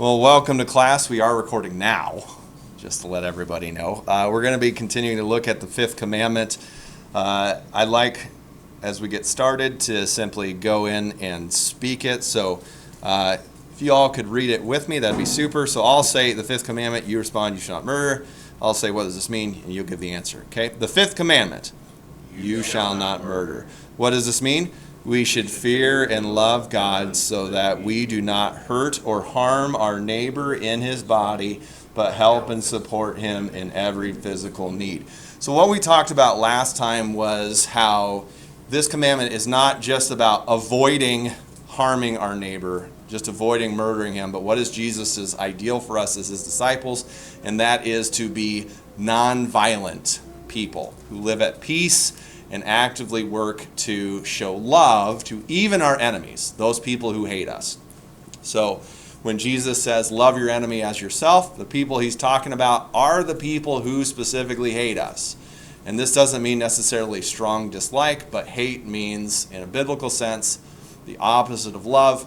Well, welcome to class. We are recording now, just to let everybody know. We're going to be continuing to look at the fifth commandment. I'd like, as we get started, to simply go in and speak it. So if you all could read it with me, that'd be super. So I'll say the fifth commandment, you respond, you shall not murder. I'll say, what does this mean? And you'll give the answer, okay? The fifth commandment, you shall not murder. What does this mean? We should fear and love God so that we do not hurt or harm our neighbor in his body, but help and support him in every physical need. So what we talked about last time was how this commandment is not just about avoiding harming our neighbor, just avoiding murdering him, but what is Jesus' ideal for us as his disciples, and that is to be non-violent people who live at peace and actively work to show love to even our enemies, those people who hate us. So when Jesus says, love your enemy as yourself, the people he's talking about are the people who specifically hate us. And this doesn't mean necessarily strong dislike, but hate means, in a biblical sense, the opposite of love.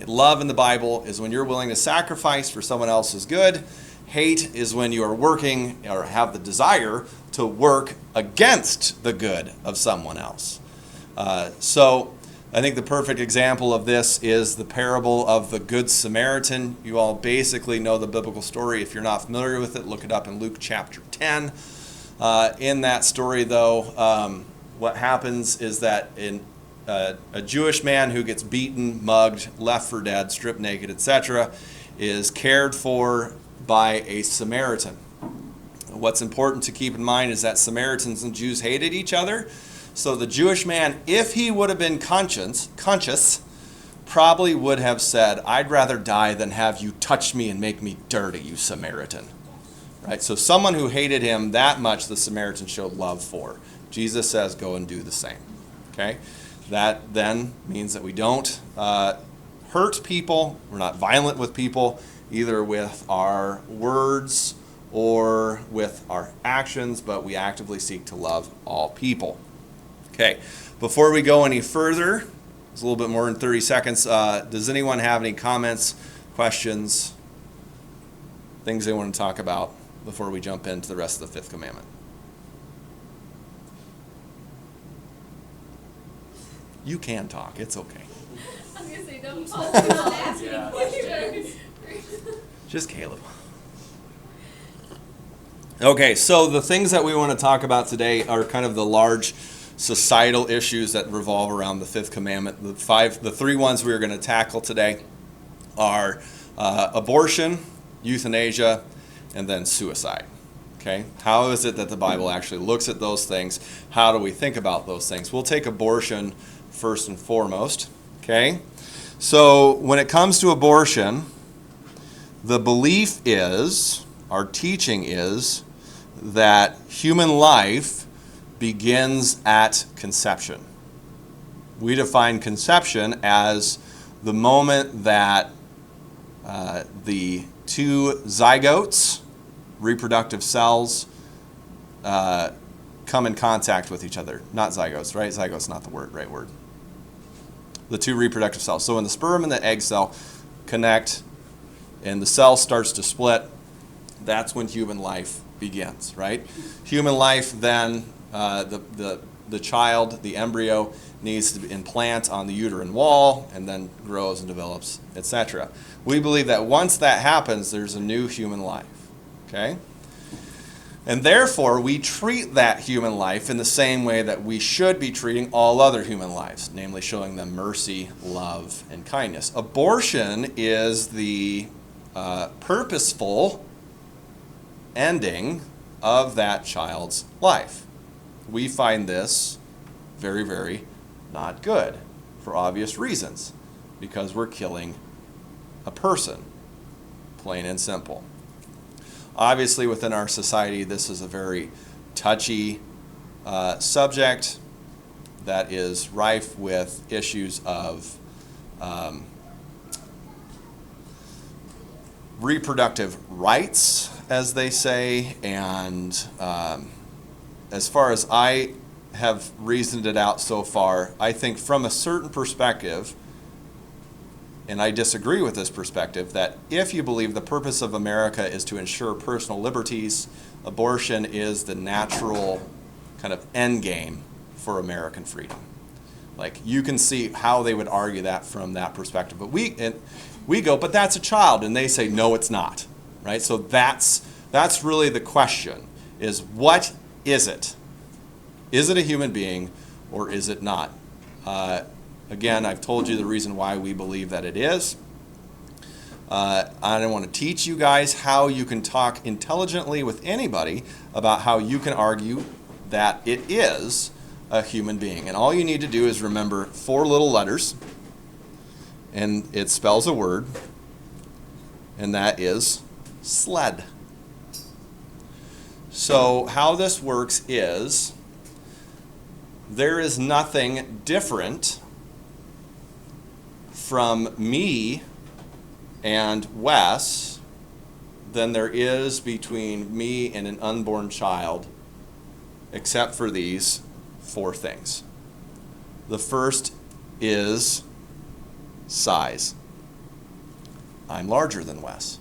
Love in the Bible is when you're willing to sacrifice for someone else's good. Hate is when you are working or have the desire to work against the good of someone else. So I think the perfect example of this is the parable of the Good Samaritan. You all basically know the biblical story. If you're not familiar with it, look it up in Luke chapter 10. In that story, though, what happens is that a Jewish man who gets beaten, mugged, left for dead, stripped naked, etc., is cared for by a Samaritan. What's important to keep in mind is that Samaritans and Jews hated each other. So the Jewish man, if he would have been conscious, probably would have said, I'd rather die than have you touch me and make me dirty, you Samaritan. Right? So someone who hated him that much, the Samaritan showed love for. Jesus says, go and do the same. Okay? That then means that we don't hurt people. We're not violent with people, either with our words or with our actions, but we actively seek to love all people. Okay, before we go any further, it's a little bit more than 30 seconds. Does anyone have any comments, questions, things they want to talk about before we jump into the rest of the fifth commandment? You can talk, it's okay. I was going to say, don't ask any questions. Just Caleb. Okay, so the things that we want to talk about today are kind of the large societal issues that revolve around the fifth commandment. The three ones we are going to tackle today are abortion, euthanasia, and then suicide. Okay, how is it that the Bible actually looks at those things? How do we think about those things? We'll take abortion first and foremost. Okay, so when it comes to abortion, the belief is, our teaching is, that human life begins at conception. We define conception as the moment that the two zygotes, reproductive cells, come in contact with each other. Not zygotes, right? Zygote's not the right word. The two reproductive cells. So when the sperm and the egg cell connect and the cell starts to split, that's when human life begins, right? Human life then, the child, the embryo, needs to implant on the uterine wall and then grows and develops, etc. We believe that once that happens, there's a new human life, okay? And therefore, we treat that human life in the same way that we should be treating all other human lives, namely showing them mercy, love, and kindness. Abortion is the purposeful ending of that child's life. We find this very, very not good for obvious reasons, because we're killing a person, plain and simple. Obviously, within our society, this is a very touchy subject that is rife with issues of reproductive rights, as they say, and as far as I have reasoned it out so far, I think from a certain perspective, and I disagree with this perspective, that if you believe the purpose of America is to ensure personal liberties, abortion is the natural kind of end game for American freedom. Like, you can see how they would argue that from that perspective. But we go, but that's a child, and they say, no, it's not, right? So that's really the question, is what is it? Is it a human being, or is it not? Again, I've told you the reason why we believe that it is. I don't want to teach you guys how you can talk intelligently with anybody about how you can argue that it is a human being. And all you need to do is remember 4 little letters, and it spells a word, and that is sled. So how this works is there is nothing different from me and Wes than there is between me and an unborn child, except for these 4 things. The first is size. I'm larger than Wes,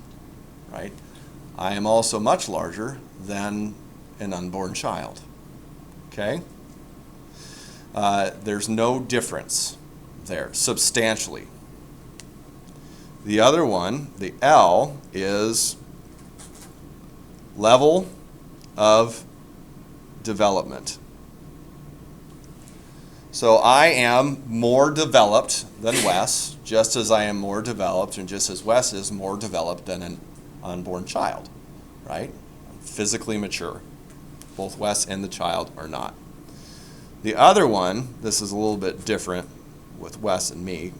right? I am also much larger than an unborn child, okay? There's no difference there, substantially. The other one, the L, is level of development. So I am more developed than Wes, just as I am more developed, and just as Wes is more developed than an unborn child, right? I'm physically mature. Both Wes and the child are not. The other one, this is a little bit different with Wes and me,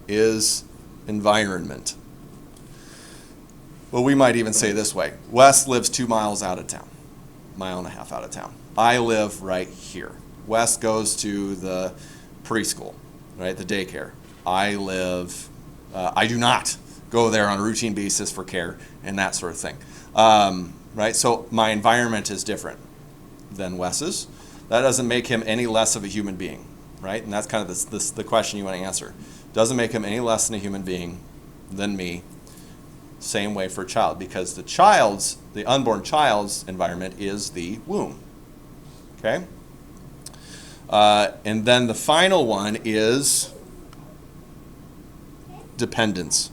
is environment. Well, we might even say this way. Wes lives 2 miles out of town, 1.5 miles out of town. I live right here. Wes goes to the preschool, right, the daycare. I do not go there on a routine basis for care and that sort of thing, right? So my environment is different than Wes's. That doesn't make him any less of a human being, right? And that's kind of the question you want to answer. Doesn't make him any less than a human being than me. Same way for a child, because the unborn child's environment is the womb. Okay? And then the final one is dependence.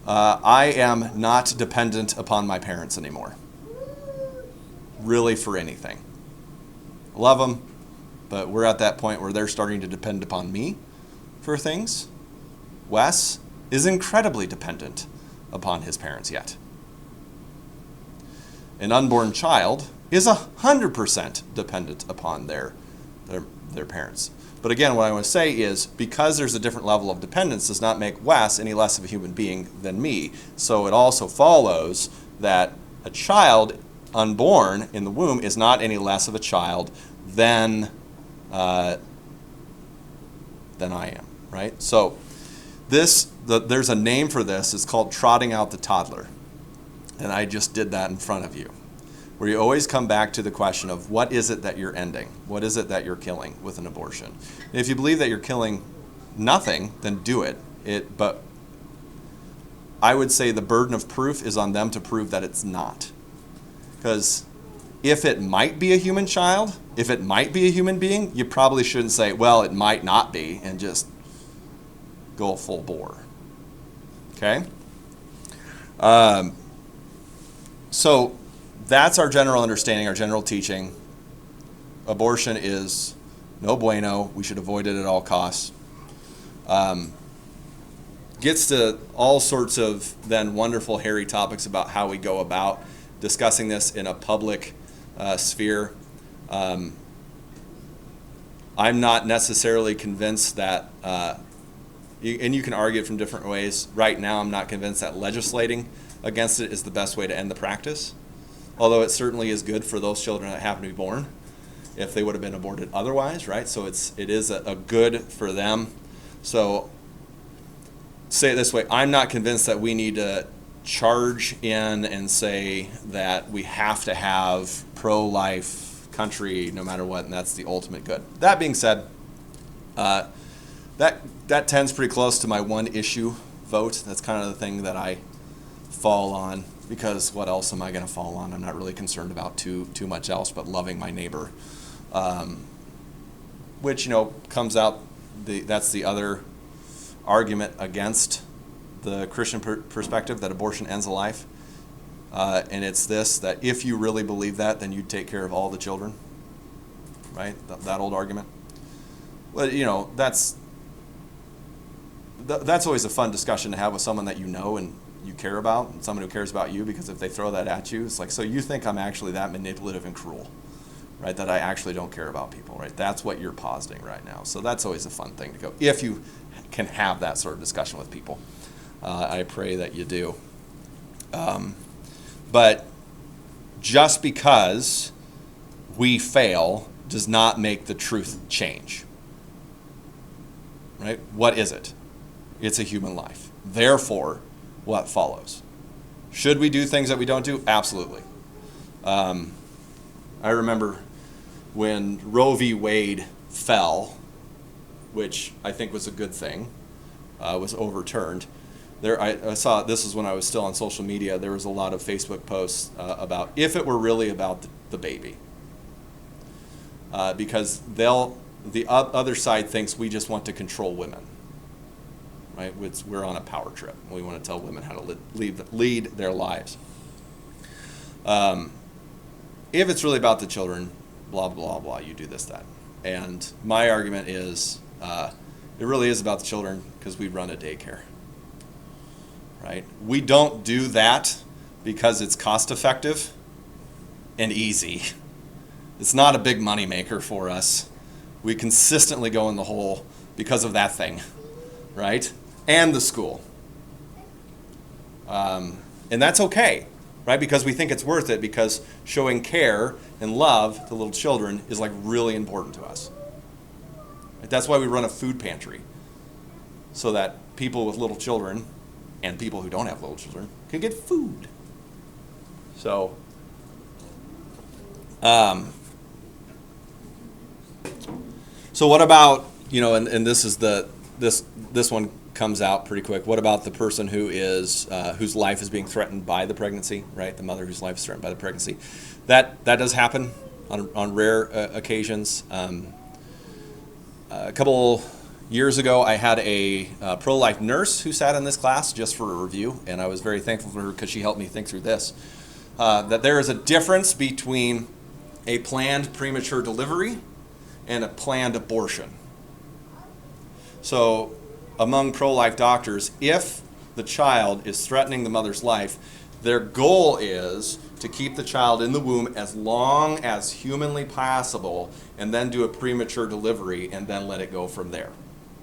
I am not dependent upon my parents anymore, really, for anything. I love them, but we're at that point where they're starting to depend upon me for things. Wes is incredibly dependent upon his parents yet. An unborn child is 100% dependent upon their parents. But again, what I want to say is, because there's a different level of dependence does not make Wes any less of a human being than me. So it also follows that a child unborn in the womb is not any less of a child than I am, right? So there's a name for this. It's called trotting out the toddler. And I just did that in front of you, where you always come back to the question of what is it that you're ending? What is it that you're killing with an abortion? And if you believe that you're killing nothing, then do it. But I would say the burden of proof is on them to prove that it's not. Because if it might be a human child, if it might be a human being, you probably shouldn't say, well, it might not be, and just go full bore. Okay? So that's our general understanding, our general teaching. Abortion is no bueno. We should avoid it at all costs. Gets to all sorts of then wonderful, hairy topics about how we go about discussing this in a public sphere. I'm not necessarily convinced that, and you can argue it from different ways. Right now, I'm not convinced that legislating against it is the best way to end the practice, although it certainly is good for those children that happen to be born if they would have been aborted otherwise, right? So it is a good for them. So say it this way, I'm not convinced that we need to charge in and say that we have to have pro-life country no matter what, and that's the ultimate good. That being said, That tends pretty close to my one issue vote. That's kind of the thing that I fall on, because what else am I going to fall on? I'm not really concerned about too much else but loving my neighbor, which comes out. That's the other argument against the Christian perspective that abortion ends a life, and it's this: that if you really believe that, then you'd take care of all the children, right? That old argument. Well, that's always a fun discussion to have with someone that you know and you care about, and someone who cares about you, because if they throw that at you, it's like, so you think I'm actually that manipulative and cruel, right? That I actually don't care about people, right? That's what you're positing right now. So that's always a fun thing to go, if you can have that sort of discussion with people. I pray that you do. But just because we fail does not make the truth change, right? What is it? It's a human life. Therefore, what follows? Should we do things that we don't do? Absolutely. I remember when Roe v. Wade fell, which I think was a good thing, was overturned. I saw, this was when I was still on social media, there was a lot of Facebook posts about if it were really about the baby. Because the other side thinks we just want to control women. Right? We're on a power trip. We want to tell women how to lead their lives. If it's really about the children, blah, blah, blah, you do this, that. And my argument is it really is about the children, because we run a daycare. Right? We don't do that because it's cost effective and easy. It's not a big money maker for us. We consistently go in the hole because of that thing, right? And the school. And that's okay, right? Because we think it's worth it, because showing care and love to little children is like really important to us. Right? That's why we run a food pantry, so that people with little children and people who don't have little children can get food. So, so what about, and this is this one comes out pretty quick. What about the person who is whose life is being threatened by the pregnancy, right? The mother whose life is threatened by the pregnancy. That does happen on rare occasions. A couple years ago, I had a pro-life nurse who sat in this class just for a review, and I was very thankful for her because she helped me think through this. That there is a difference between a planned premature delivery and a planned abortion. So, among pro-life doctors, if the child is threatening the mother's life, their goal is to keep the child in the womb as long as humanly possible, and then do a premature delivery and then let it go from there.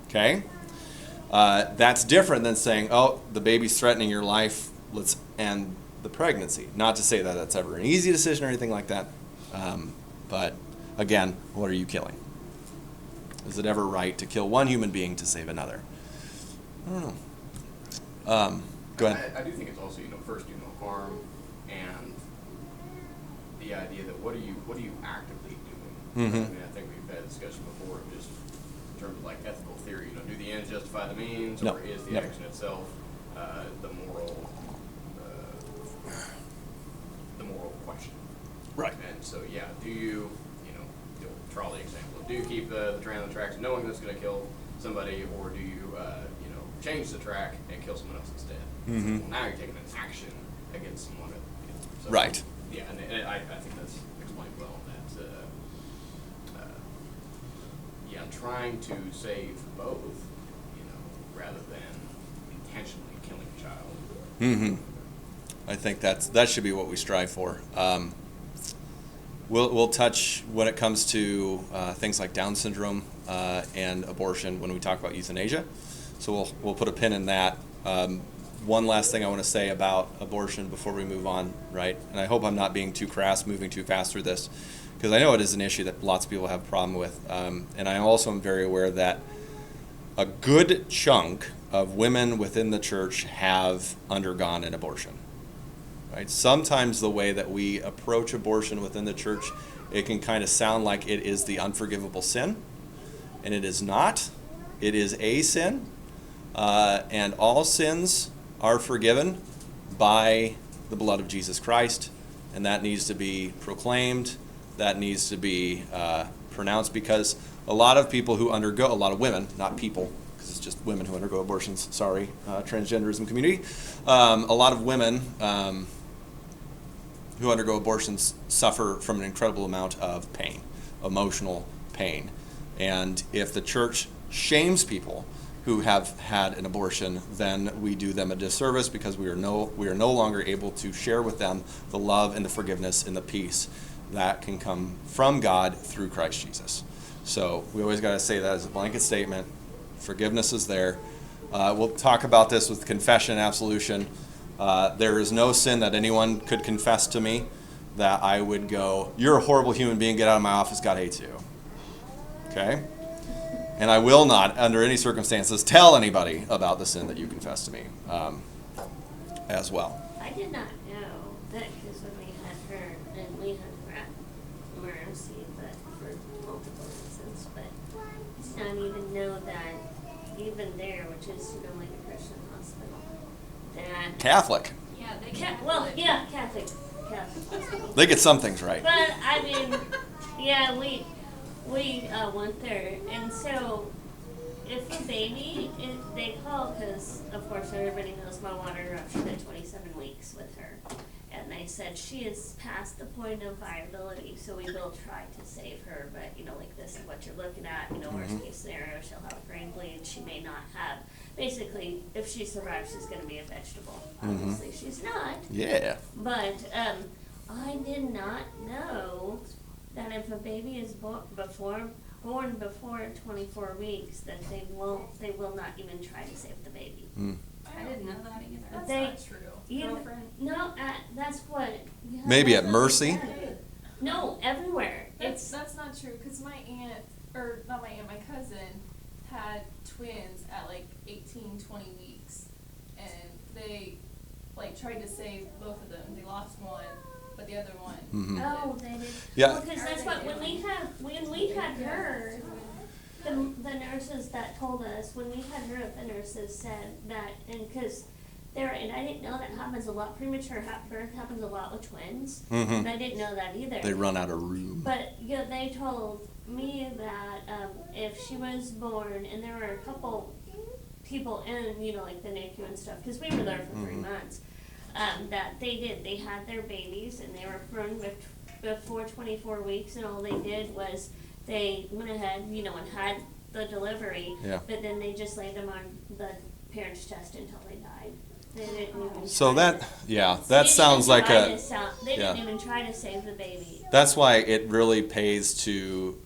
Okay? That's different than saying, oh, the baby's threatening your life, let's end the pregnancy. Not to say that that's ever an easy decision or anything like that. But again, what are you killing? Is it ever right to kill one human being to save another? I don't know. Go ahead. I do think it's also, first do no harm, and the idea that what are you actively doing? Mm-hmm. I mean, I think we've had a discussion before, just in terms of like ethical theory. Do the ends justify the means, No, or is the never. action itself the moral question? Right. And so, yeah, do you, the old trolley example, do you keep the train on the tracks knowing that's going to kill somebody, or do you, change the track and kill someone else instead? Mm-hmm. Well, now you're taking an action against someone. So, Right. Yeah, and I think that's explained well. That trying to save both, rather than intentionally killing a child. Mm-hmm. I think that should be what we strive for. We'll touch when it comes to things like Down syndrome and abortion when we talk about euthanasia. So we'll put a pin in that. One last thing I want to say about abortion before we move on, right? And I hope I'm not being too crass, moving too fast through this, because I know it is an issue that lots of people have a problem with. And I also am very aware that a good chunk of women within the church have undergone an abortion. Right? Sometimes the way that we approach abortion within the church, it can kind of sound like it is the unforgivable sin. and it is not. It is a sin, and all sins are forgiven by the blood of Jesus Christ, and that needs to be proclaimed. That needs to be pronounced, because a lot of people who undergo, a lot of women, not people, because it's just women who undergo abortions, sorry, transgenderism community, a lot of women who undergo abortions suffer from an incredible amount of pain, emotional pain. And if the church shames people who have had an abortion, then we do them a disservice, because we are no longer able to share with them the love and the forgiveness and the peace that can come from God through Christ Jesus. So we always got to say that as a blanket statement. Forgiveness is there. We'll talk about this with confession and absolution. There is no sin that anyone could confess to me that I would go, "You're a horrible human being, get out of my office, God hates you." Okay? And I will not, under any circumstances, tell anybody about the sin that you confess to me as well. I did not know that, because when we had her, and we had her at emergency, but for multiple reasons, but I did not even know that even there, which is, like a Christian hospital, that... Catholic. Yeah, they Catholic hospital. They get some things right. But, I mean, yeah, we went there, and so if the baby, they call, because of course everybody knows my water ruptured at 27 weeks with her, and they said she is past the point of viability, so we will try to save her, but like this is what you're looking at, worst case scenario, she'll have a brain bleed, she may not have, basically, if she survives, she's going to be a vegetable. Obviously she's not. Yeah. But I did not know that if a baby is born before 24 weeks, that they will not even try to save the baby. I didn't know that either. That's They- not true. Girlfriend? No, that's what. Maybe that's at what they Mercy? said. No, everywhere. That's not true, because my aunt, or not my aunt, my cousin had twins at like 18, 20 weeks, and they tried to save both of them. They lost one, but the other one. Oh, they did. Yeah. Well, because that's what when we had her, the nurses that told us when we had her, the nurses said that, and because and I didn't know that happens a lot. Premature birth happens a lot with twins, and I didn't know that either. They run out of room. But they told me that if she was born, and there were a couple people in, like the NICU and stuff, because we were there for 3 months, that they had their babies, and they were born before 24 weeks, and all they did was they went ahead, and had the delivery, but then they just laid them on the parent's chest until they died. They didn't even So try that sounds like they didn't even try to save the baby. That's why it really pays to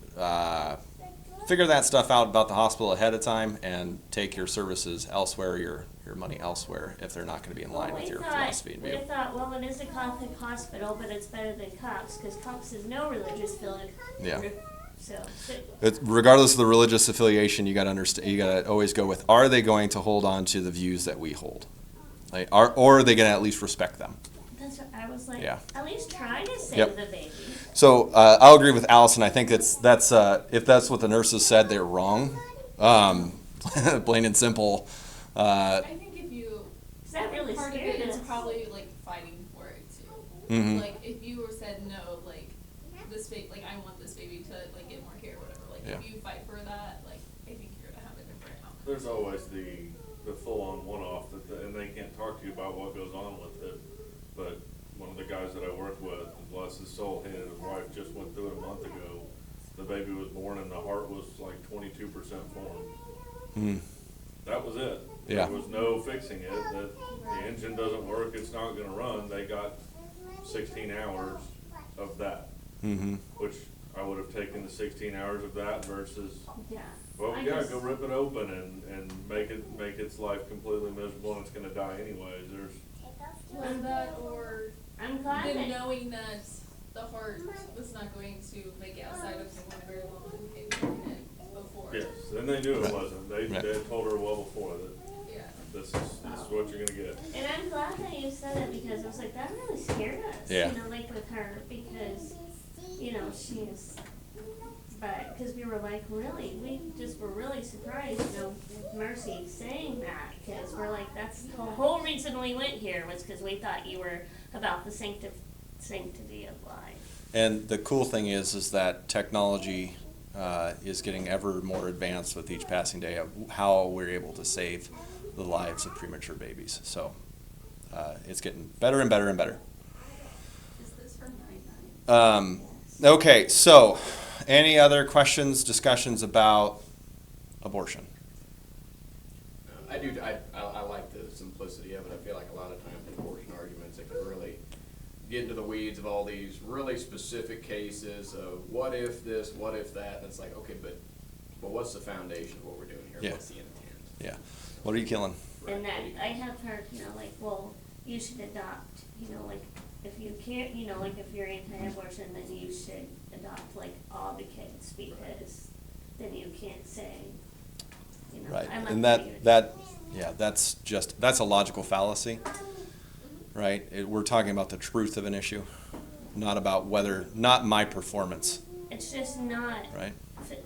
figure that stuff out about the hospital ahead of time and take your services elsewhere, your money elsewhere, if they're not going to be in line with your philosophy and view. We thought, well, it is a Catholic hospital, but it's better than COPS, because COPS is no religious affiliation. Yeah. So, Regardless of the religious affiliation, you got to understand. You got to always go with: are they going to hold on to the views that we hold, or are they going to at least respect them? that's what I was like. Yeah. At least try to save Yep. the baby. So I'll agree with Allison. I think that's if that's what the nurses said, they're wrong. Plain and simple. I think if you, That really part of scared it is us. probably fighting for it too. Mhm. If you were said no, this baby, I want this baby to get more care, or whatever. Yeah. If you fight for that, I think you're gonna have a different outcome. There's always the full-on one-off, and they can't talk to you about what goes on with it. But one of the guys that I work with, bless his soul, he and his wife just went through it a month ago. The baby was born and the heart was 22% formed. That was it. Yeah. There was no fixing it. That the engine doesn't work, it's not going to run. They got 16 hours of that, which I would have taken the 16 hours of that versus. Yeah. Well, go rip it open and make its life completely miserable, and it's going to die anyways. Was that, or I'm glad them that. knowing that the heart was not going to make it outside of someone very long and getting pregnant before? Yes, and they knew it wasn't. They Right. had told her well before that Yeah. this is what you're going to get. And I'm glad that you said it, because I was like, that really scared us. Yeah. With her, because, she's But, because we were like, really, we just were really surprised, Mercy saying that, because we're like, that's the whole reason we went here, was because we thought you were about the sanctity of life. And the cool thing is that technology is getting ever more advanced with each passing day of how we're able to save the lives of premature babies. So it's getting better and better and better. Is this for 9/9? Okay, so any other questions, discussions about abortion? I like the simplicity of it. I feel like a lot of times in abortion arguments, it can really get into the weeds of all these really specific cases of what if this, what if that, and it's like, okay, but what's the foundation of what we're doing here? Yeah. What's the intent? Yeah. What are you killing? And that, I have heard, like, well, you should adopt, like, if you can't, like, if you're anti-abortion, then you should adopt, like, all the kids, because then you can't say, Right, I'm and okay with it. that's a logical fallacy, right? We're talking about the truth of an issue, not not my performance, It's just not, right?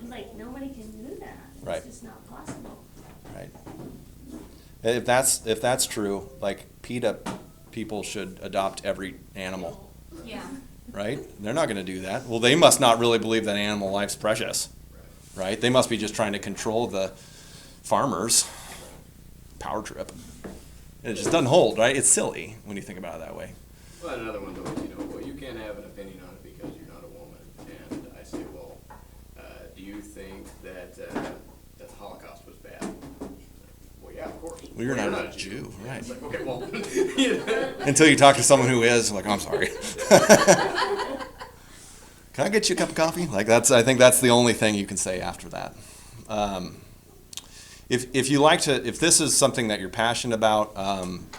like, nobody can do that. Right. It's just not possible. Right. If that's true, like PETA people should adopt every animal, Yeah. right? They're not going to do that. Well, they must not really believe that animal life's precious, right? They must be just trying to control the farmers. Power trip. And it just doesn't hold, right? It's silly when you think about it that way. Well, another one though is, well, you can't have an opinion on it because you're not a woman. And I say, well, do you think that the Holocaust was bad? Well, yeah, of course. Well, you're not a Jew, right? It's like, okay, well, you know. Until you talk to someone who is, like, I'm sorry. Can I get you a cup of coffee? Like I think that's the only thing you can say after that. If this is something that you're passionate about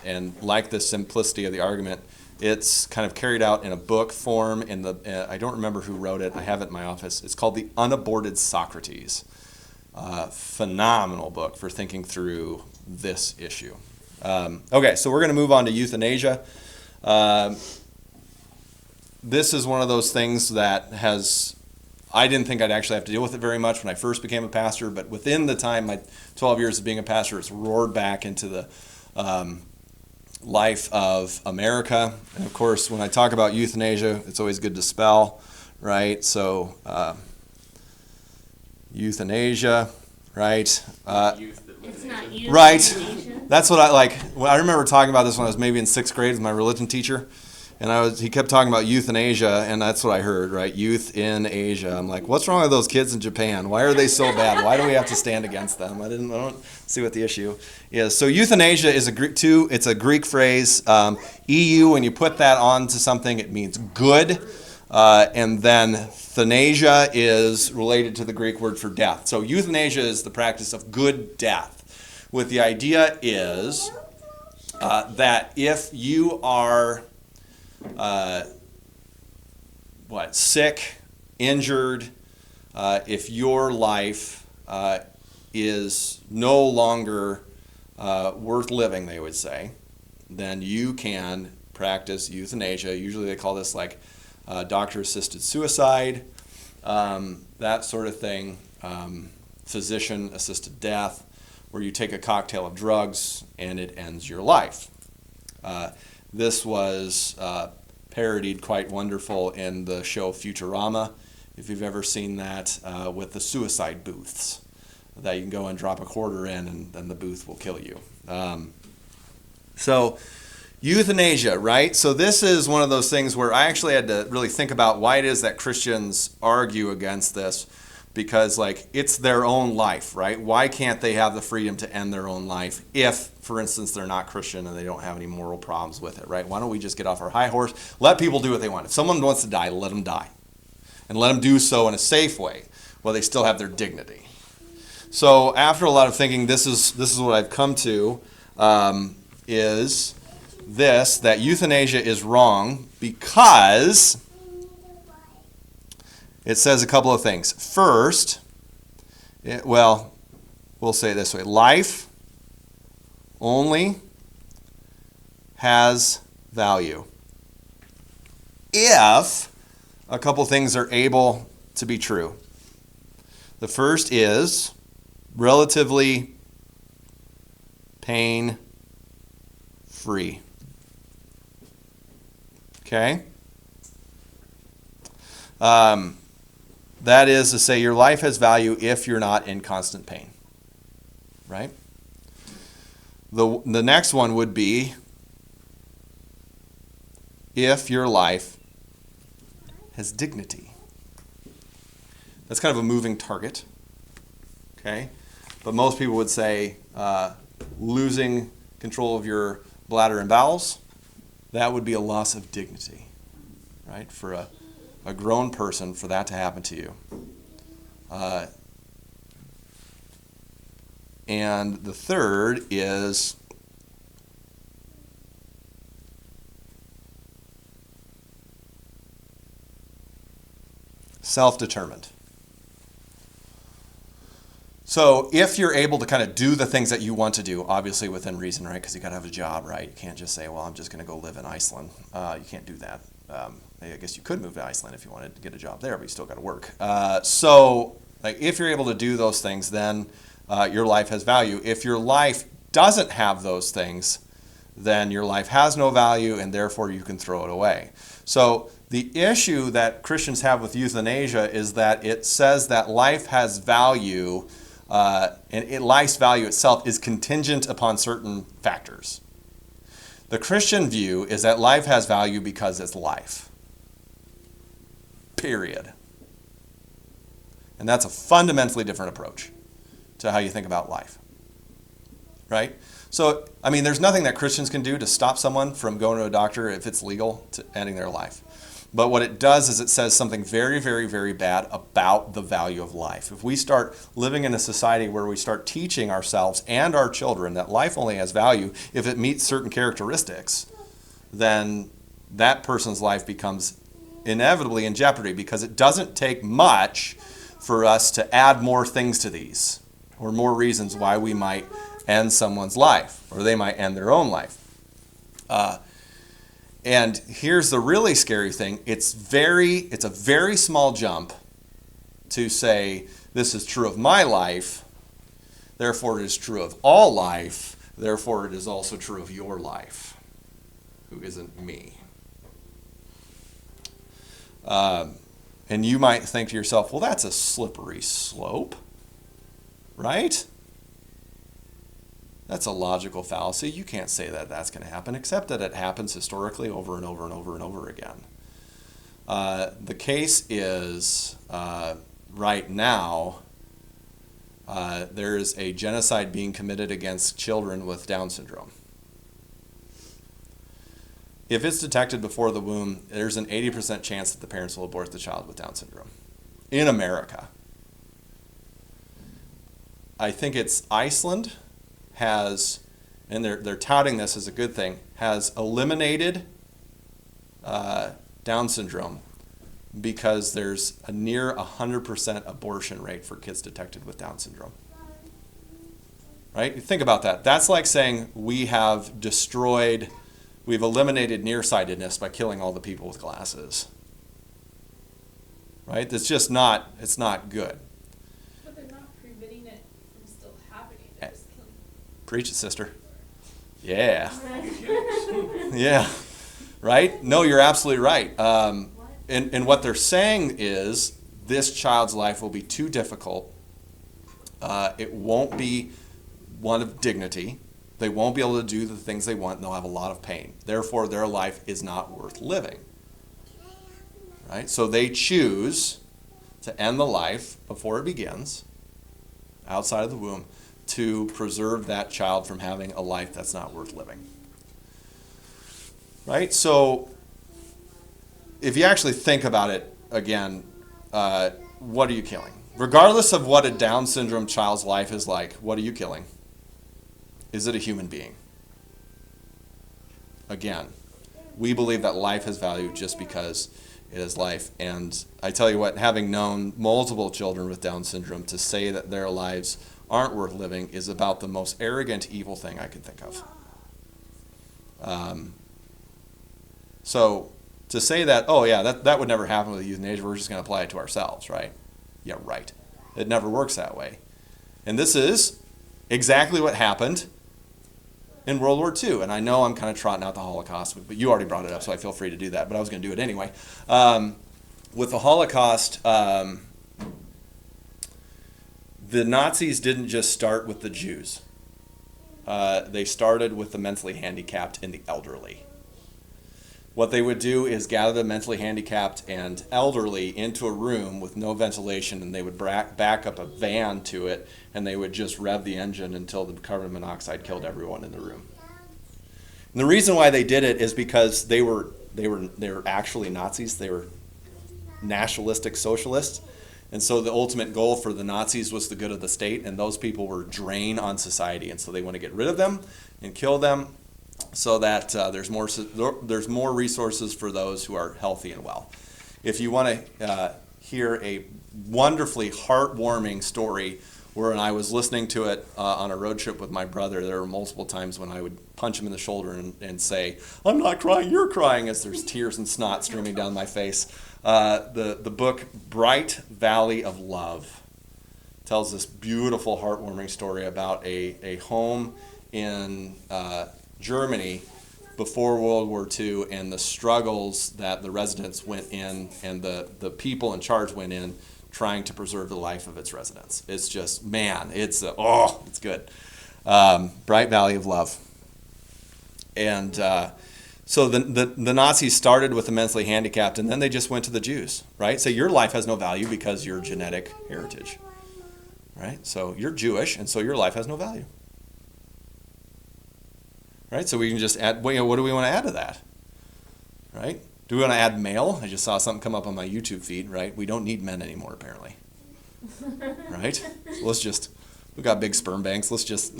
and like the simplicity of the argument, it's kind of carried out in a book form. I don't remember who wrote it. I have it in my office. It's called The Unaborted Socrates. Phenomenal book for thinking through this issue. Okay, so we're going to move on to euthanasia. This is one of those things that I didn't think I'd actually have to deal with it very much when I first became a pastor, but within the time, my 12 years of being a pastor, it's roared back into the life of America. And of course, when I talk about euthanasia, it's always good to spell, right? So, euthanasia, right? It's not you. Right. That's what I like. I remember talking about this when I was maybe in 6th grade with my religion teacher. And he kept talking about euthanasia, and that's what I heard, right? Youth in Asia. I'm like, what's wrong with those kids in Japan? Why are they so bad? Why do we have to stand against them? I don't see what the issue is. So euthanasia is it's a Greek phrase. EU, when you put that onto something, it means good. And then thanasia is related to the Greek word for death. So euthanasia is the practice of good death. With the idea is that if you are sick, injured, if your life is no longer worth living, they would say, then you can practice euthanasia. Usually they call this like doctor-assisted suicide, that sort of thing, physician-assisted death, where you take a cocktail of drugs and it ends your life. This was parodied quite wonderful in the show Futurama, if you've ever seen that, with the suicide booths that you can go and drop a quarter in and then the booth will kill you. So euthanasia, right? So this is one of those things where I actually had to really think about why it is that Christians argue against this, because like it's their own life, right? Why can't they have the freedom to end their own life if, for instance, they're not Christian and they don't have any moral problems with it, right? Why don't we just get off our high horse, let people do what they want? If someone wants to die, let them die. And let them do so in a safe way while they still have their dignity. So after a lot of thinking, this is what I've come to, is this, that euthanasia is wrong because it says a couple of things. First, we'll say it this way. Life only has value if a couple things are able to be true. The first is relatively pain-free. Okay? That is to say your life has value if you're not in constant pain. Right? The next one would be if your life has dignity. That's kind of a moving target. Okay? But most people would say losing control of your bladder and bowels, that would be a loss of dignity. Right? For a grown person, for that to happen to you. And the third is self-determined. So if you're able to kind of do the things that you want to do, obviously within reason, right? Because you got to have a job, right? You can't just say, well, I'm just going to go live in Iceland. You can't do that. I guess you could move to Iceland if you wanted to get a job there, but you still got to work. So like, if you're able to do those things, then your life has value. If your life doesn't have those things, then your life has no value, and therefore you can throw it away. So the issue that Christians have with euthanasia is that it says that life has value, and life's value itself is contingent upon certain factors. The Christian view is that life has value because it's life. Period. And that's a fundamentally different approach to how you think about life. Right? So, I mean, there's nothing that Christians can do to stop someone from going to a doctor if it's legal to ending their life. But what it does is it says something very, very, very bad about the value of life. If we start living in a society where we start teaching ourselves and our children that life only has value if it meets certain characteristics, then that person's life becomes inevitably in jeopardy, because it doesn't take much for us to add more things to these, or more reasons why we might end someone's life, or they might end their own life. And here's the really scary thing. It's a very small jump to say, this is true of my life, therefore it is true of all life, therefore it is also true of your life, who isn't me. And you might think to yourself, well, that's a slippery slope, right? That's a logical fallacy. You can't say that that's going to happen, except that it happens historically over and over and over and over again. The case is, right now, there is a genocide being committed against children with Down syndrome. If it's detected before the womb, there's an 80% chance that the parents will abort the child with Down syndrome in America. I think it's Iceland has, and they're touting this as a good thing, has eliminated Down syndrome because there's a near 100% abortion rate for kids detected with Down syndrome. Right? Think about that. That's like saying we've eliminated nearsightedness by killing all the people with glasses. Right? It's not good. But they're not preventing it from still happening. They're just killing. Preach it, sister. Yeah. Yeah. Right? No, you're absolutely right. And what they're saying is this child's life will be too difficult. It won't be one of dignity. They won't be able to do the things they want, and they'll have a lot of pain. Therefore, their life is not worth living. Right? So they choose to end the life before it begins, outside of the womb, to preserve that child from having a life that's not worth living. Right? So if you actually think about it again, what are you killing? Regardless of what a Down syndrome child's life is like, what are you killing? Is it a human being? Again, we believe that life has value just because it is life. And I tell you what, having known multiple children with Down syndrome, to say that their lives aren't worth living is about the most arrogant, evil thing I can think of. So to say that, oh yeah, that would never happen with euthanasia, we're just going to apply it to ourselves, right? Yeah, right. It never works that way. And this is exactly what happened in World War II. And I know I'm kind of trotting out the Holocaust, but you already brought it up, so I feel free to do that. But I was going to do it anyway. With the Holocaust, the Nazis didn't just start with the Jews. They started with the mentally handicapped and the elderly. What they would do is gather the mentally handicapped and elderly into a room with no ventilation, and they would back up a van to it, and they would just rev the engine until the carbon monoxide killed everyone in the room. And the reason why they did it is because they were actually Nazis. They were nationalistic socialists. And so the ultimate goal for the Nazis was the good of the state, and those people were drain on society. And so they want to get rid of them and kill them so that there's more resources for those who are healthy and well. If you want to hear a wonderfully heartwarming story, where I was listening to it on a road trip with my brother, there were multiple times when I would punch him in the shoulder and say, "I'm not crying, you're crying," as there's tears and snot streaming down my face. The book Bright Valley of Love tells this beautiful, heartwarming story about a home in Germany before World War II and the struggles that the residents went in and the people in charge went in trying to preserve the life of its residents. It's just, man, it's good. Bright Valley of Love. And so the Nazis started with the mentally handicapped, and then they just went to the Jews, right? So your life has no value because your genetic heritage, right? So you're Jewish, and so your life has no value, right? So we can just add, what do we want to add to that, right? Do we want to add male? I just saw something come up on my YouTube feed, right? We don't need men anymore, apparently, right? So we've got big sperm banks. Let's just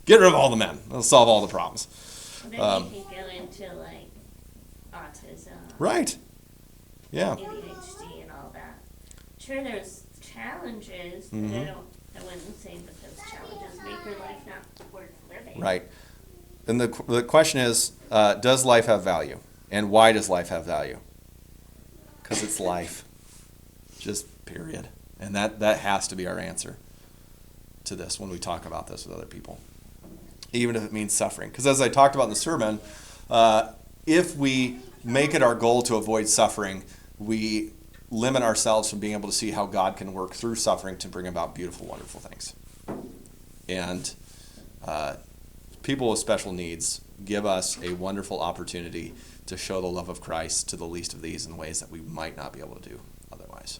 get rid of all the men. Let's solve all the problems. Then you can go into like autism, Right. Yeah. ADHD, and all that. Sure, there's challenges, but I wouldn't say that those challenges make your life not worth living. Right. And the question is, does life have value? And why does life have value? Because it's life. Just period. And that has to be our answer to this when we talk about this with other people. Even if it means suffering. Because as I talked about in the sermon, if we make it our goal to avoid suffering, we limit ourselves from being able to see how God can work through suffering to bring about beautiful, wonderful things. And people with special needs give us a wonderful opportunity to show the love of Christ to the least of these in ways that we might not be able to do otherwise.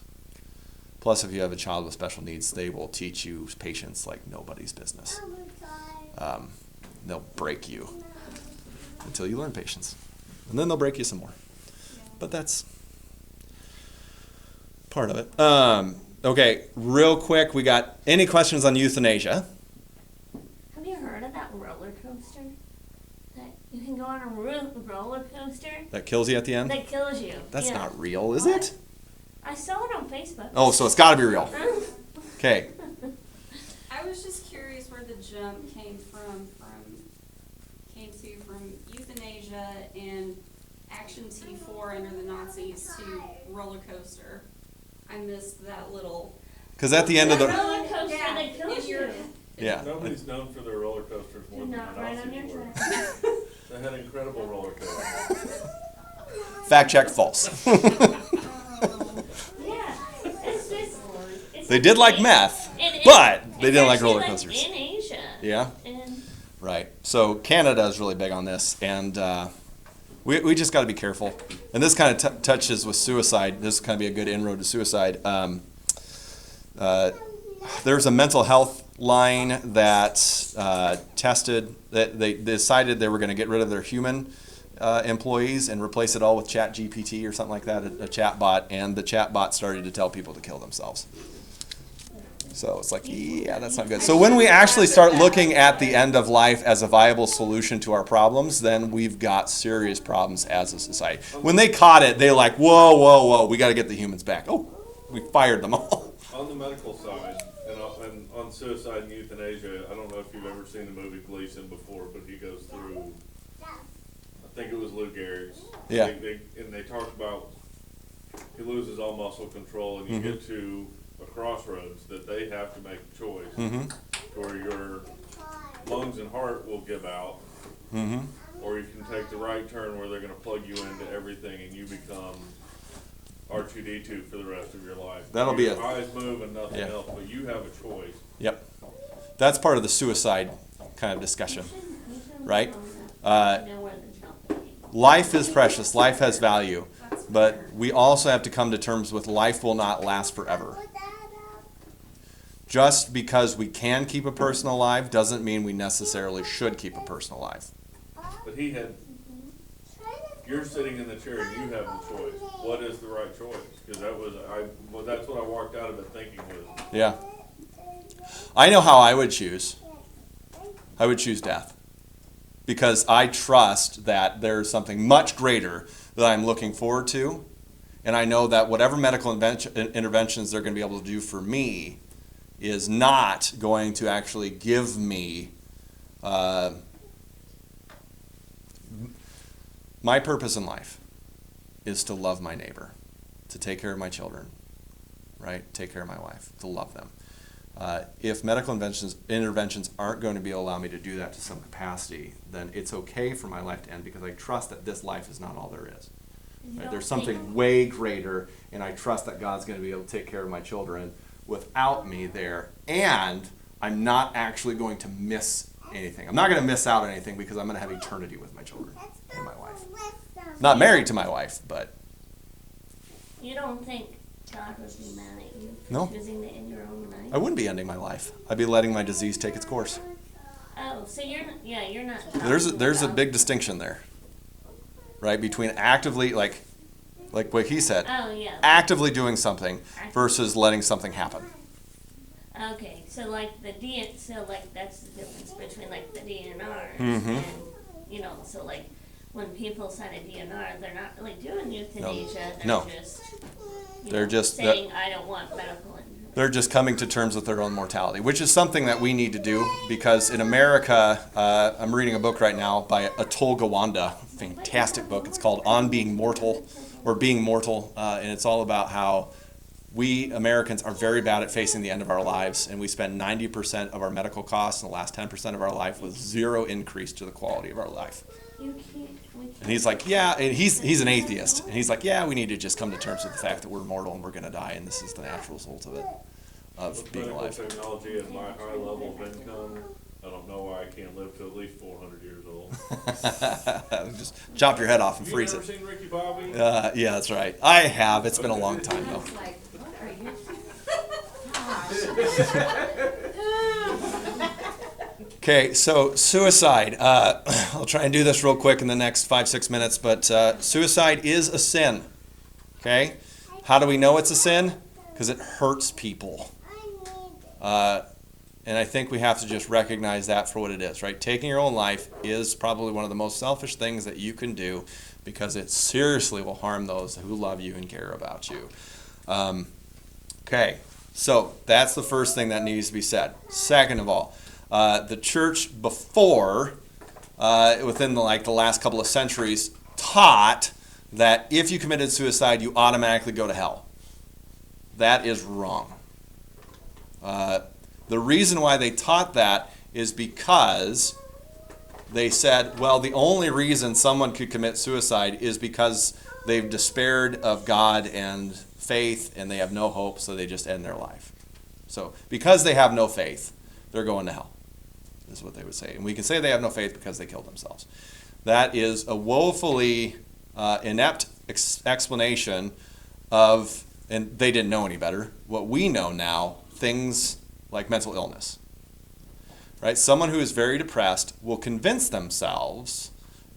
Plus, if you have a child with special needs, they will teach you patience like nobody's business. They'll break you until you learn patience. And then they'll break you some more. But that's part of it. Okay, real quick, we got any questions on euthanasia? Have you heard of that roller coaster? That you can go on a roller coaster That kills you at the end? that kills you. That's Yeah. not real, is What? it? I saw it on Facebook. Oh, so it's got to be real. Okay. I was just curious where the jump came from euthanasia and Action T4 under the Nazis to roller coaster. I missed that little. Because at the end of That the... roller coaster that kills in your- you. Yeah. Nobody's known for their roller coasters more Do than not the ride on your Nazis were. track. They had incredible roller coasters. Fact check, false. Yeah, it's just. They did like meth, It- but they it's didn't like actually roller coasters. in Asia. Yeah? And Right. So Canada is really big on this, and we just got to be careful. And this kind of touches with suicide. This is kind of be a good inroad to suicide. There's a mental health line that tested, that they decided they were going to get rid of their human employees and replace it all with Chat GPT or something like that, a chat bot, and the chat bot started to tell people to kill themselves. So it's like, yeah, that's not good. So when we actually start looking at the end of life as a viable solution to our problems, then we've got serious problems as a society. When they caught it, they're like, whoa, we got to get the humans back. Oh, we fired them all. On the medical side, and on suicide and euthanasia, I don't know if you've ever seen the movie Gleason before, but he goes through, I think it was Lou Gehrig's. Yeah. And they talk about he loses all muscle control, and you get to a crossroads that they have to make a choice, Mm-hmm. where your lungs and heart will give out, Mm-hmm. or you can take the right turn where they're going to plug you into everything and you become R2D2 for the rest of your life. That'll be your eyes move and nothing Yeah. else, but you have a choice. Yep. That's part of the suicide kind of discussion. You shouldn't Right? know Uh, where the jump is. Life is precious. Life has value. But we also have to come to terms with life will not last forever. Just because we can keep a person alive doesn't mean we necessarily should keep a person alive. But he had, you're sitting in the chair and you have the choice. What is the right choice? Because that's what I walked out of it thinking was. Yeah. I know how I would choose. I would choose death. Because I trust that there's something much greater that I'm looking forward to. And I know that whatever medical interventions they're going to be able to do for me is not going to actually give me my purpose in life is to love my neighbor, to take care of my children, right? Take care of my wife, to love them. If medical interventions aren't going to be able to allow me to do that to some capacity, then it's okay for my life to end because I trust that this life is not all there is. You Right? don't There's think- something way greater, and I trust that God's going to be able to take care of my children without me there. And I'm not actually going to miss anything. I'm not going to miss out on anything because I'm going to have eternity with my children and my wife. Not married to my wife, but You don't think God would be mad at you for No. choosing to end your own life? I wouldn't be ending my life. I'd be letting my disease take its course. Oh, so you're not, you're not. There's a talking big about- distinction there, right? Between actively, like what he said, Oh, yeah. actively doing something versus letting something happen. Okay, so like so like that's the difference between like the DNRs Mhm. and, so like when people sign a DNR, they're not really doing euthanasia, they're No. just, They're just- saying, I don't want medical intervention. They're just coming to terms with their own mortality, which is something that we need to do because in America, I'm reading a book right now by Atul Gawande, fantastic book. It's called On Being Mortal or Being Mortal, and it's all about how we Americans are very bad at facing the end of our lives, and we spend 90% of our medical costs in the last 10% of our life with zero increase to the quality of our life. We can't. And he's like, yeah, and he's an atheist, and he's like, yeah, we need to just come to terms with the fact that we're mortal and we're going to die, and this is the natural result of it, of With being medical alive. technology at my high level of income, I don't know why I can't live to at least 400 years old. Just chop your head off and You freeze ever it. seen Ricky Bobby? Yeah, that's right. I have. It's been a long time though. Like, what are you? Okay, so suicide. I'll try and do this real quick in the next 5-6 minutes, but suicide is a sin. Okay? How do we know it's a sin? Because it hurts people. And I think we have to just recognize that for what it is, right? Taking your own life is probably one of the most selfish things that you can do because it seriously will harm those who love you and care about you. Okay, so that's the first thing that needs to be said. Second of all, the church before, within the last couple of centuries, taught that if you committed suicide, you automatically go to hell. That is wrong. The reason why they taught that is because they said, well, the only reason someone could commit suicide is because they've despaired of God and faith and they have no hope, so they just end their life. So because they have no faith, they're going to hell, is what they would say. And we can say they have no faith because they killed themselves. That is a woefully inept explanation of, and they didn't know any better, what we know now, things like mental illness. Right? Someone who is very depressed will convince themselves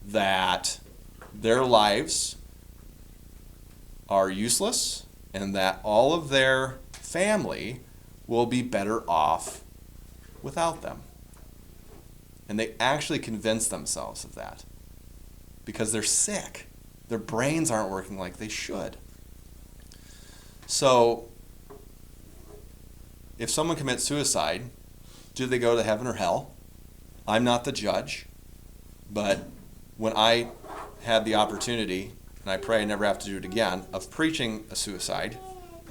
that their lives are useless and that all of their family will be better off without them. And they actually convince themselves of that because they're sick. Their brains aren't working like they should. So, if someone commits suicide, do they go to heaven or hell? I'm not the judge, but when I had the opportunity, and I pray I never have to do it again, of preaching a suicide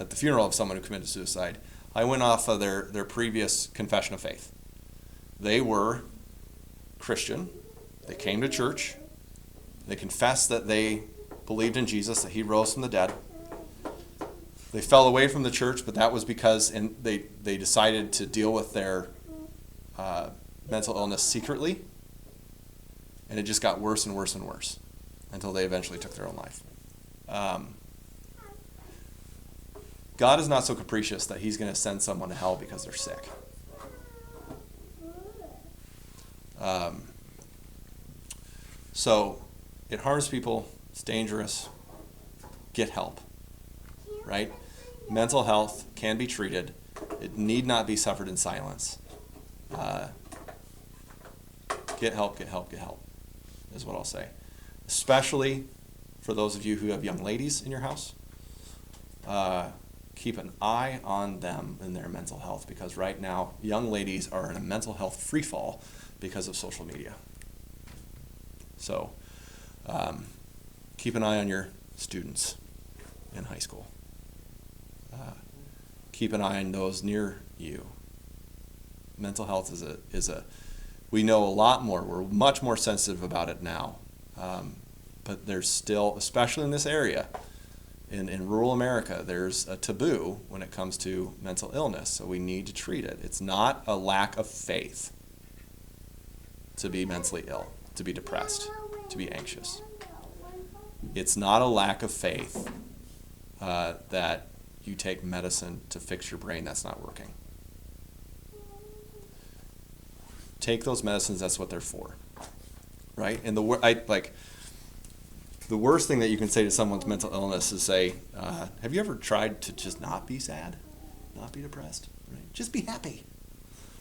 at the funeral of someone who committed suicide, I went off of their previous confession of faith. They were Christian. They came to church. They confessed that they believed in Jesus, that he rose from the dead. They fell away from the church, but that was because they decided to deal with their mental illness secretly. And it just got worse and worse and worse until they eventually took their own life. God is not so capricious that he's going to send someone to hell because they're sick. So it harms people. It's dangerous. Get help. Right? Mental health can be treated. It need not be suffered in silence. Get help, get help, get help, is what I'll say. Especially for those of you who have young ladies in your house. Keep an eye on them and their mental health, because right now young ladies are in a mental health freefall because of social media. So keep an eye on your students in high school. Keep an eye on those near you. Mental health is a we know a lot more. We're much more sensitive about it now. But there's still, especially in this area, in rural America, there's a taboo when it comes to mental illness. So we need to treat it. It's not a lack of faith to be mentally ill, to be depressed, to be anxious. It's not a lack of faith that you take medicine to fix your brain that's not working. Take those medicines, that's what they're for. Right? And the worst thing that you can say to someone's mental illness is say, have you ever tried to just not be sad? Not be depressed? Right? Just be happy.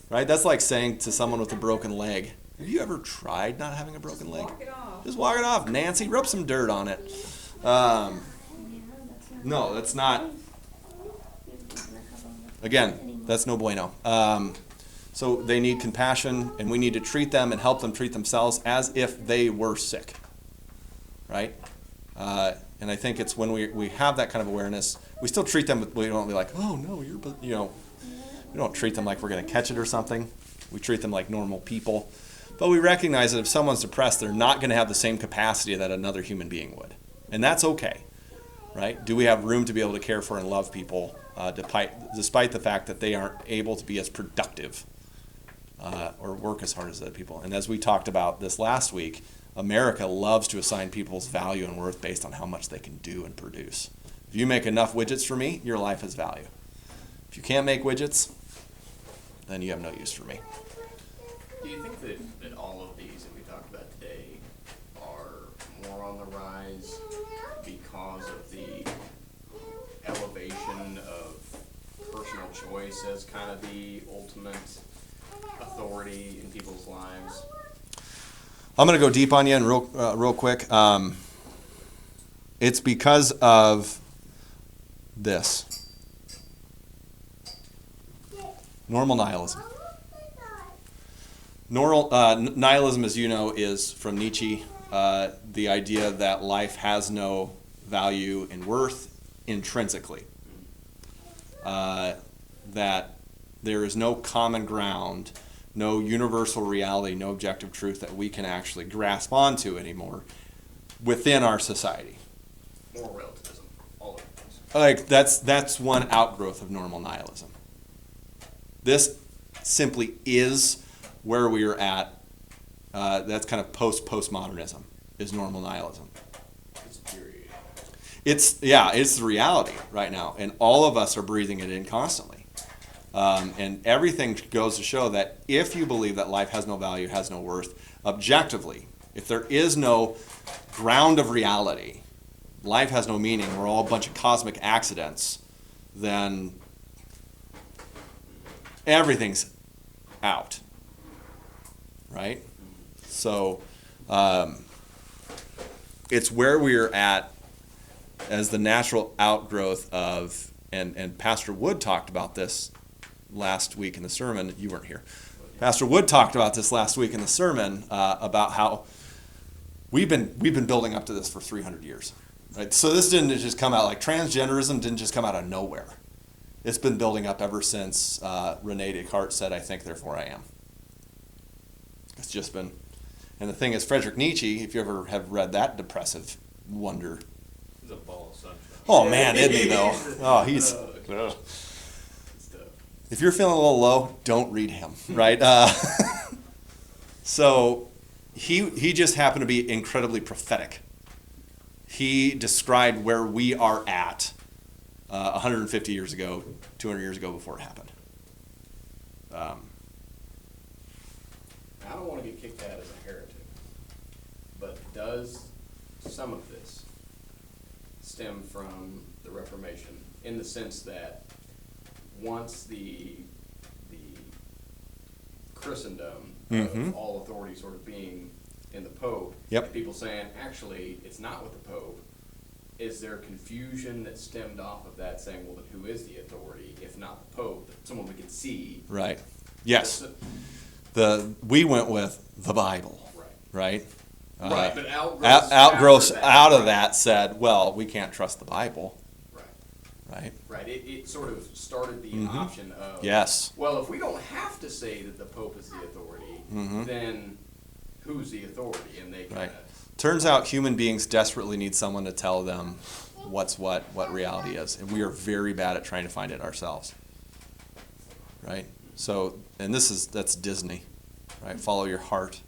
Right? That's like saying to someone with a broken leg, have you ever tried not having a broken leg? Walk it off. Just walk it off. Nancy, rub some dirt on it. No, that's not. Again, that's no bueno. So they need compassion, and we need to treat them and help them treat themselves as if they were sick, right? And I think it's when we have that kind of awareness, we still treat them, we don't be like, oh no, we don't treat them like we're going to catch it or something. We treat them like normal people. But we recognize that if someone's depressed, they're not going to have the same capacity that another human being would. And that's okay, right? Do we have room to be able to care for and love people despite the fact that they aren't able to be as productive or work as hard as other people? And as we talked about this last week, America loves to assign people's value and worth based on how much they can do and produce. If you make enough widgets for me, your life has value. If you can't make widgets, then you have no use for me. Do you think that all of these that we talked about today are more on the rise because of the elevation of personal choice as kind of the ultimate authority in people's lives? I'm going to go deep on you and real quick. It's because of this. Normal nihilism. Nihilism, as you know, is from Nietzsche, the idea that life has no value and worth intrinsically. That there is no common ground, no universal reality, no objective truth that we can actually grasp onto anymore within our society. Moral relativism, all of those. Like that's one outgrowth of normal nihilism. This simply is where we are at. That's kind of postmodernism is normal nihilism. It's period. It's the reality right now, and all of us are breathing it in constantly. And everything goes to show that if you believe that life has no value, has no worth, objectively, if there is no ground of reality, life has no meaning, we're all a bunch of cosmic accidents, then everything's out, right? So it's where we're at as the natural outgrowth of, and Pastor Wood talked about this last week in the sermon. You weren't here. Pastor Wood talked about this last week in the sermon about how we've been building up to this for 300 years. Right? So this didn't just come out, like transgenderism didn't just come out of nowhere. It's been building up ever since Rene Descartes said, "I think, therefore I am." It's just been, and the thing is, Friedrich Nietzsche, if you ever have read that depressive wonder, It's a ball of sunshine. oh man, isn't he though? Oh, he's. Good stuff. If you're feeling a little low, don't read him, right? So he just happened to be incredibly prophetic. He described where we are at 150 years ago, 200 years ago before it happened. I don't want to get kicked out as a heretic, but does some of this stem from the Reformation in the sense that once the Christendom of all authority sort of being in the Pope, Yep. and people saying, actually, it's not with the Pope, is there confusion that stemmed off of that saying, well, then who is the authority, if not the Pope, someone we can see? Right. Yes. We went with the Bible. Right. Right. Right, but Outgrowth out of right. that said, well, we can't trust the Bible. Right. Right. Right, it sort of started the option of, Yes. well, if we don't have to say that the Pope is the authority, then who's the authority? And they kind Right. of, Turns out human beings desperately need someone to tell them what's what reality is, and we are very bad at trying to find it ourselves. Right. So, and that's Disney, right? Follow your heart.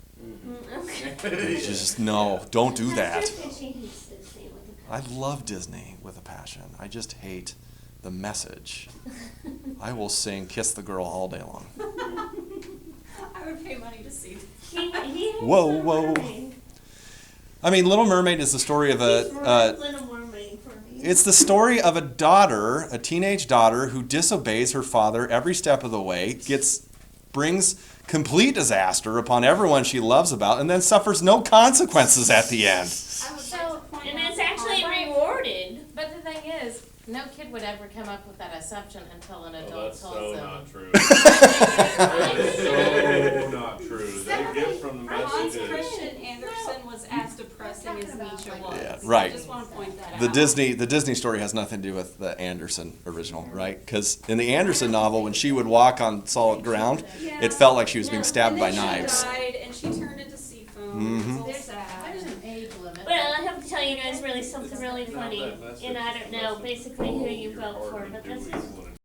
Okay. Just no, don't do that. She hates Disney with a I love Disney with a passion. I just hate the message. I will sing "Kiss the Girl" all day long. I would pay money to see. He hates Whoa, the whoa. mermaid. I mean, Little Mermaid is the story of He's ruined Little Mermaid for me. it's the story of a teenage daughter who disobeys her father every step of the way, brings complete disaster upon everyone she loves about, and then suffers no consequences at the end. So, And it's actually rewarded. but the thing is, no kid would ever come up with that assumption until an Well, adult that's tells so them. not true. That is so not true. They get from the Hans messages. Christian Andersen was as depressing as Nietzsche was. Yeah, right. I just want to point that The out. Disney story has nothing to do with the Anderson original, right? Because in the Anderson novel, when she would walk on solid ground, it felt like she was being stabbed and by then knives. She died and she turned into sea foam. It was all There's sad. an age limit. Well, I have to tell you guys really something really Not funny, that message, and I don't know that's basically who you your vote for, heart but and this do is evil and